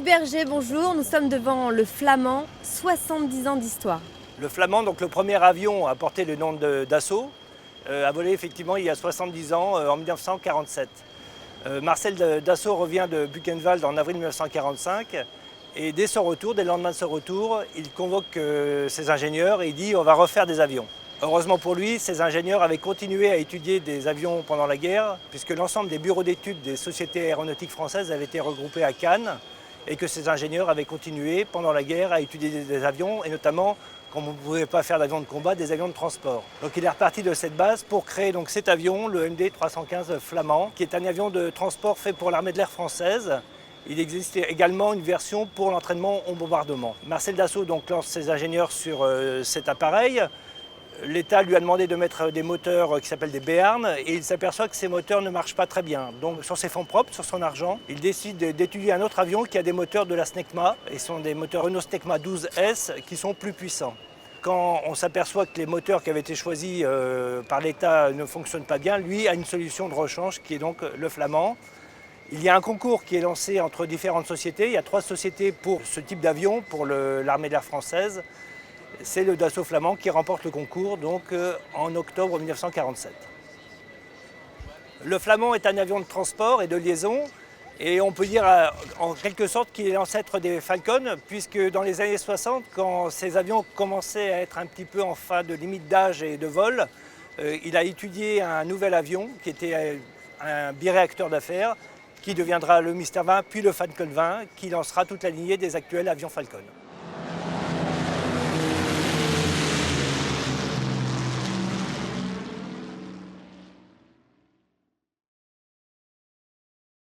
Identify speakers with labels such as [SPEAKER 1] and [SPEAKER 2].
[SPEAKER 1] Luc Berger, bonjour. Nous sommes devant le Flamand, 70 ans d'histoire.
[SPEAKER 2] Le Flamand, donc le premier avion à porter le nom Dassault, a volé effectivement il y a 70 ans, en 1947. Marcel Dassault revient de Buchenwald en avril 1945 et dès son retour, dès le lendemain de son retour, il convoque ses ingénieurs et il dit on va refaire des avions. Heureusement pour lui, ces ingénieurs avaient continué à étudier des avions pendant la guerre puisque l'ensemble des bureaux d'études des sociétés aéronautiques françaises avaient été regroupés à Cannes et que ces ingénieurs avaient continué pendant la guerre à étudier des avions et notamment, comme on ne pouvait pas faire d'avions de combat, des avions de transport. Donc il est reparti de cette base pour créer donc cet avion, le MD 315 Flamand, qui est un avion de transport fait pour l'armée de l'air française. Il existe également une version pour l'entraînement au bombardement. Marcel Dassault donc lance ses ingénieurs sur cet appareil. L'État lui a demandé de mettre des moteurs qui s'appellent des Béarn et il s'aperçoit que ces moteurs ne marchent pas très bien. Donc sur ses fonds propres, sur son argent, il décide d'étudier un autre avion qui a des moteurs de la Snecma et ce sont des moteurs Renault Snecma 12S qui sont plus puissants. Quand on s'aperçoit que les moteurs qui avaient été choisis par l'État ne fonctionnent pas bien, lui a une solution de rechange qui est donc le Flamand. Il y a un concours qui est lancé entre différentes sociétés. Il y a 3 sociétés pour ce type d'avion, pour l'armée de l'air française. C'est le Dassault Flamand qui remporte le concours donc, en octobre 1947. Le Flamand est un avion de transport et de liaison et on peut dire en quelque sorte qu'il est l'ancêtre des Falcon puisque dans les années 60, quand ces avions commençaient à être un petit peu en fin de limite d'âge et de vol, il a étudié un nouvel avion qui était un biréacteur d'affaires qui deviendra le Mystère 20 puis le Falcon 20 qui lancera toute la lignée des actuels avions Falcon.